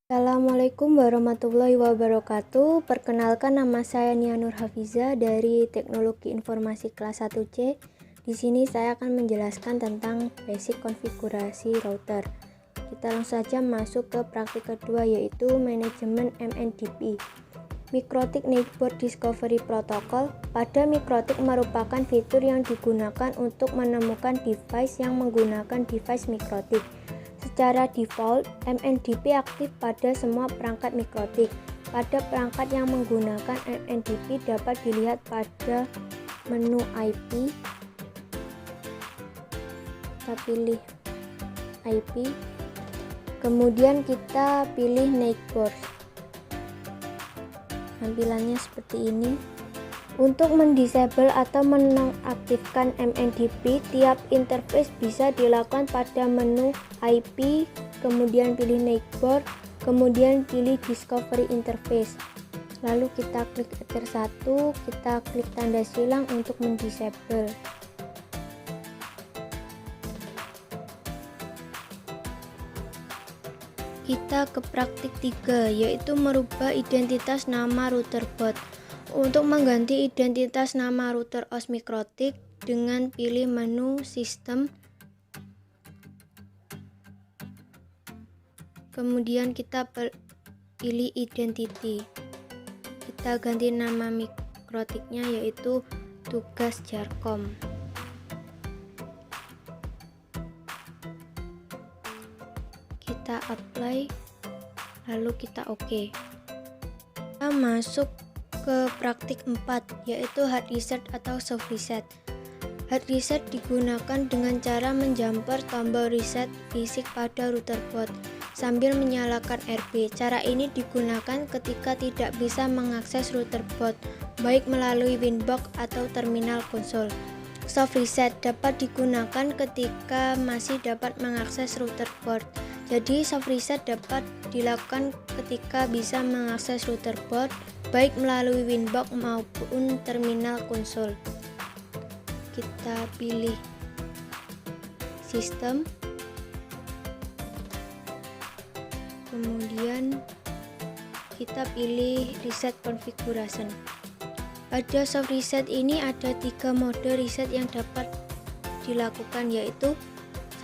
Assalamualaikum warahmatullahi wabarakatuh. Perkenalkan, nama saya Nia Nur Hafiza dari Teknologi Informasi kelas 1C. Di sini saya akan menjelaskan tentang basic konfigurasi router. Kita langsung saja masuk ke praktik kedua, yaitu manajemen MNDP. Mikrotik Network Discovery Protocol. Pada mikrotik merupakan fitur yang digunakan untuk menemukan device yang menggunakan device mikrotik. Secara default, MNDP aktif pada semua perangkat mikrotik. Pada perangkat yang menggunakan MNDP dapat dilihat pada menu IP. Kita pilih IP, kemudian kita pilih network. Tampilannya seperti ini. Untuk mendisable atau menonaktifkan MNDP, tiap interface bisa dilakukan pada menu IP, kemudian pilih network, kemudian pilih discovery interface. Lalu kita klik Enter 1, kita klik tanda silang untuk mendisable. Kita ke praktik 3, yaitu merubah identitas nama router bot. Untuk mengganti identitas nama router OS mikrotik, dengan pilih menu sistem, kemudian kita pilih identity. Kita ganti nama mikrotiknya yaitu tugas Jarkom. Kita apply, lalu kita OK. Kita masuk ke praktik 4, yaitu hard reset atau soft reset. Hard reset digunakan dengan cara menjumper tombol reset fisik pada router bot sambil menyalakan RB. Cara ini digunakan ketika tidak bisa mengakses router bot, baik melalui Winbox atau terminal konsol. Soft reset dapat digunakan ketika masih dapat mengakses router bot. Jadi soft reset dapat dilakukan ketika bisa mengakses router bot, baik melalui Winbox maupun terminal konsol. Kita pilih sistem, kemudian kita pilih reset configuration. Pada soft reset ini ada 3 mode reset yang dapat dilakukan, yaitu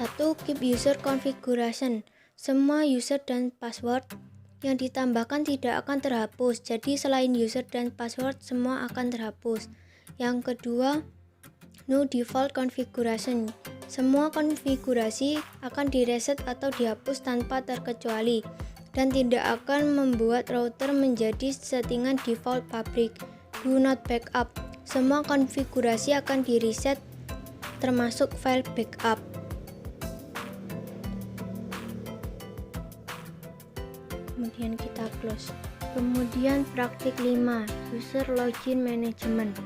1. Keep user configuration. Semua user dan password yang ditambahkan tidak akan terhapus, jadi selain user dan password semua akan terhapus. Yang kedua, no default configuration. Semua konfigurasi akan direset atau dihapus tanpa terkecuali dan tidak akan membuat router menjadi settingan default pabrik. Do not backup. Semua konfigurasi akan direset termasuk file backup. Kemudian kita close. Kemudian praktik 5, user login management.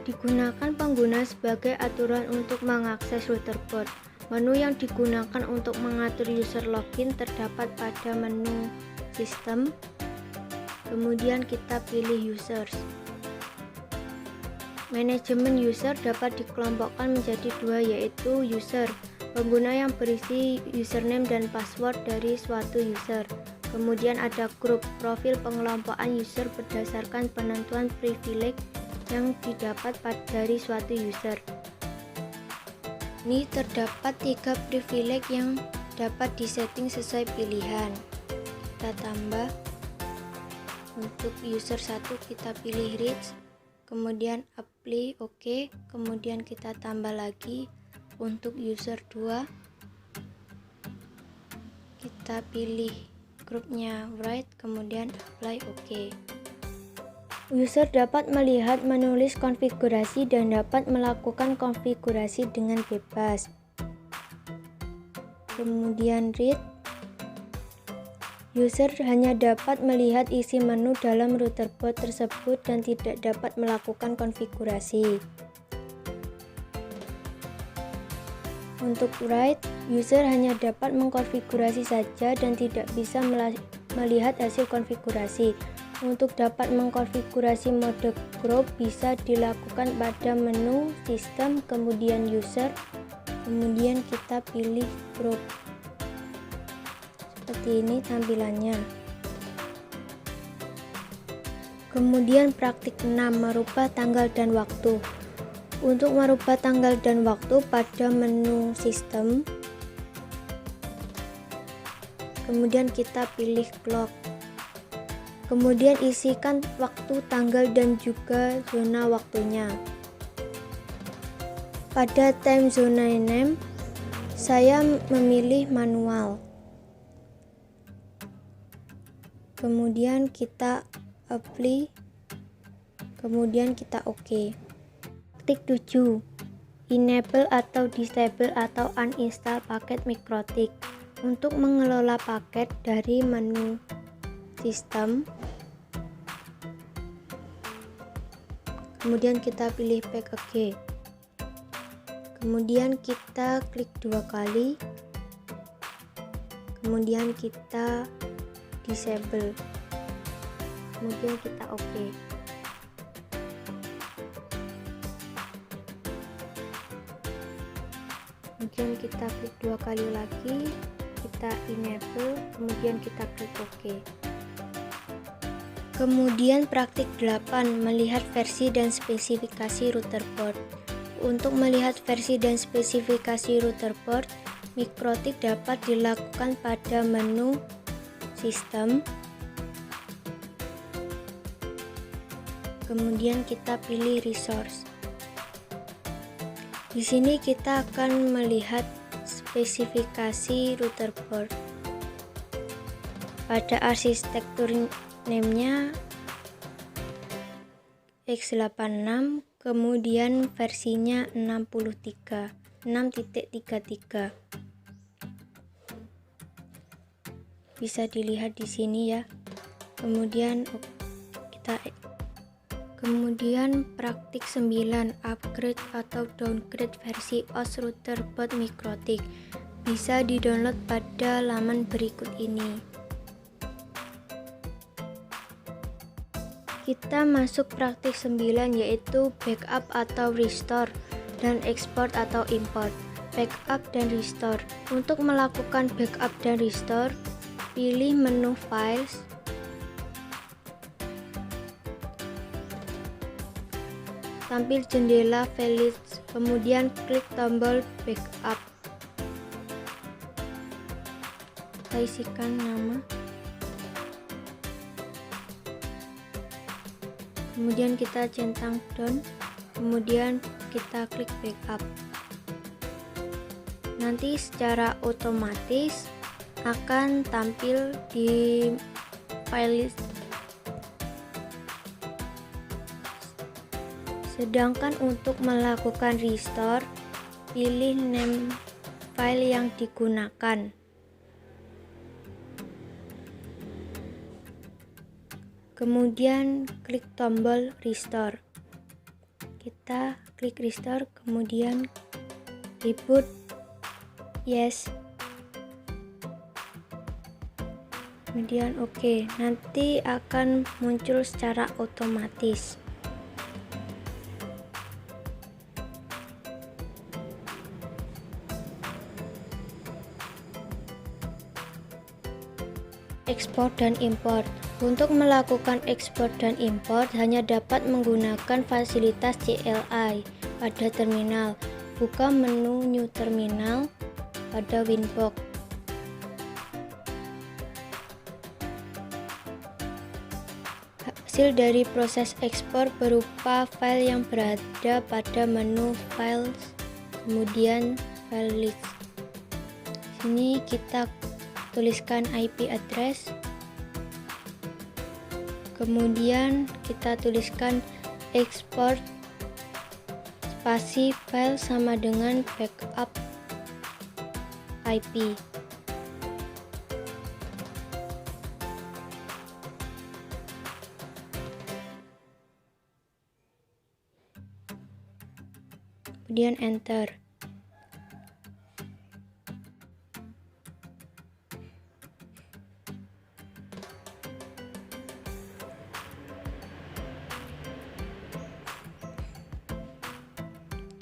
Digunakan pengguna sebagai aturan untuk mengakses router bot. Menu yang digunakan untuk mengatur user login terdapat pada menu sistem, kemudian kita pilih users. Manajemen user dapat dikelompokkan menjadi 2, yaitu user, pengguna yang berisi username dan password dari suatu user. Kemudian ada grup, profil pengelompokan user berdasarkan penentuan privilege yang didapat dari suatu user. Ini terdapat 3 privilege yang dapat disetting sesuai pilihan. Kita tambah. Untuk user 1 kita pilih reach, kemudian apply OK, kemudian kita tambah lagi. Untuk user 2 kita pilih grupnya write, kemudian apply OK. User dapat melihat, menulis konfigurasi dan dapat melakukan konfigurasi dengan bebas. Kemudian read, user hanya dapat melihat isi menu dalam router bot tersebut dan tidak dapat melakukan konfigurasi. Untuk write, user hanya dapat mengkonfigurasi saja dan tidak bisa melihat hasil konfigurasi. Untuk dapat mengkonfigurasi mode group bisa dilakukan pada menu sistem, kemudian user, kemudian kita pilih group. Seperti ini tampilannya. Kemudian praktik 6, merubah tanggal dan waktu. Untuk merubah tanggal dan waktu pada menu sistem, kemudian kita pilih clock. Kemudian isikan waktu, tanggal, dan juga zona waktunya. Pada time zona name, saya memilih manual. Kemudian kita apply, kemudian kita OK. Praktik 7, enable atau disable atau uninstall paket Mikrotik. Untuk mengelola paket dari menu sistem, kemudian kita pilih back again. Kemudian kita klik 2 kali, kemudian kita disable, kemudian kita OK. Kemudian kita klik 2 kali lagi, kita enable, kemudian kita klik OK. Kemudian praktik 8, melihat versi dan spesifikasi router port. Untuk melihat versi dan spesifikasi router port, Mikrotik dapat dilakukan pada menu sistem. Kemudian kita pilih resource. Di sini kita akan melihat spesifikasi router port. Pada arsitektur name-nya x86, kemudian versinya 6.33. Bisa dilihat di sini ya. Kemudian praktik 9, upgrade atau downgrade versi OS router port Mikrotik. Bisa di-download pada laman berikut ini. Kita masuk praktik 9, yaitu backup atau restore dan export atau import. Backup dan restore. Untuk melakukan backup dan restore, pilih menu files, tampil jendela files, kemudian klik tombol backup. Kita isikan nama, kemudian kita centang down, kemudian kita klik backup. Nanti secara otomatis akan tampil di file list. Sedangkan untuk melakukan restore, pilih name file yang digunakan. Kemudian klik tombol restore. Kita klik restore, kemudian reboot, yes. Kemudian OK. Nanti akan muncul secara otomatis. Ekspor dan import. Untuk melakukan ekspor dan import hanya dapat menggunakan fasilitas CLI pada terminal. Buka menu New Terminal pada Winbox. Hasil dari proses ekspor berupa file yang berada pada menu Files, kemudian File List. Sini kita tuliskan IP address, kemudian kita tuliskan export spasi file sama dengan backup IP. Kemudian enter.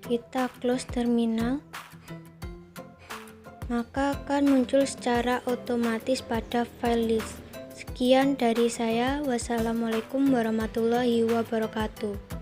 Kita close terminal, maka akan muncul secara otomatis pada file list. Sekian dari saya. Wassalamualaikum warahmatullahi wabarakatuh.